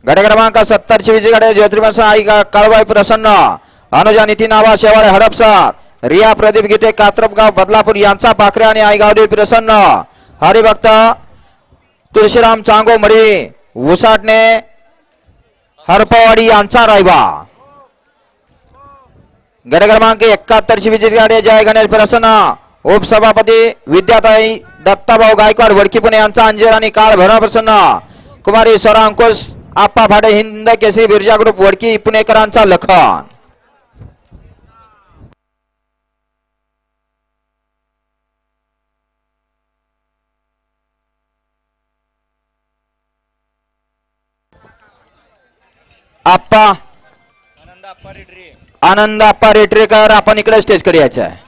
गट क्रमांक 70 ची विजय गाडी ज्योतिर्मय आई काळबाई प्रसन्न अनुजा नितीन आवा शेवाळे हडपसर रिया प्रदीप गीते कात्रपगाव बदलापूर यांचा पाखरे आणि आईगावडी प्रसन्न हरिभक्त तुळशीराम चांगो मडी उसाटणे हरपवाडी यांचा रायबा। गट क्रमांक 71 ची विजय गाडी जय गणेश प्रसन्न उपसभापती विद्याताई दत्ताभाऊ गायकवाड वडकी पुणे यांचा अंजीर आणि काळ भरणा प्रसन्न कुमारी स्वरा अंकुश आप्पा भाडे हिंद केसरी बिर्जा ग्रुप वडकी पुणेकरांचा लखन। आप्पा आनंद आप्पा रेटरेकर आपण इकडे स्टेज कडे यायचं आहे।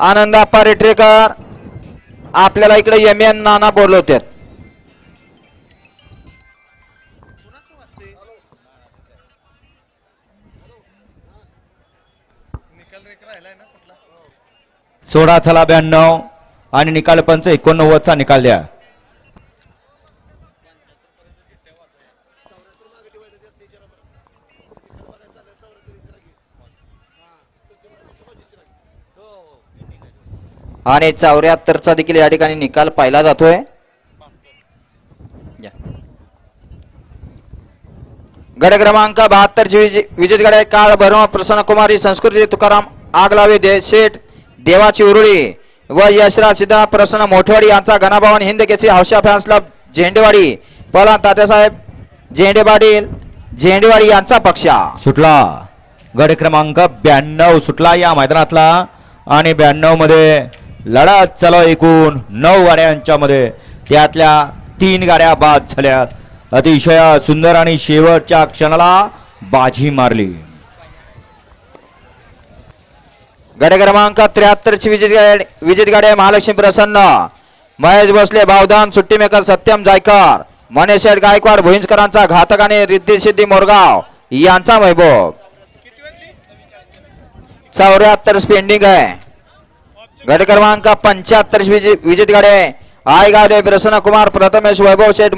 आनंद आप्पा रेटरेकर आपल्याला इकडे एम नाना बोलवतात। सोळा चला 92 आणि निकाल पंच 89 चा निकाल द्या। आणि 74 चा देखील या ठिकाणी निकाल पाहिला जातोय। गट क्रमांक 72 ची विजय गाडी काळ भरमा प्रसन्न कुमारी संस्कृती तुकाराम आगलावे शेठ देवाची उरुळी व यशराज सिद्धा प्रसन्न मोठवाडी यांचा गणाभावन हिंद केसरी हौशा फॅन्स क्लब झेंडेवाडी पला तात्यासाहेब झेंडेवाडी यांचा पक्षा सुटला। गट क्रमांक 92 सुटला या मैदानातला आणि 92 मध्ये लढत चालू एकूण 9 गाड्यांच्या मध्ये त्यातल्या 3 गाड्या बाद झाल्या। अतिशय सुंदर आणि शेवटच्या क्षणाला बाजी मारली। गट क्रमांक 73 ची विजय गाडी महालक्ष्मी प्रसन्न महेश भोसले भावदान सुट्टी मेकर सत्यम जायकर मनेशेठ गायकवाड भुईंजकरांचा घातक आणि रिद्धी सिद्धी मोरगाव यांचा वैभव। 74 स्पेंडिंग आहे। गट क्रमांक 75 विजय गाडी आईगाव प्रसन्न कुमार प्रथमेश वैभव शेठ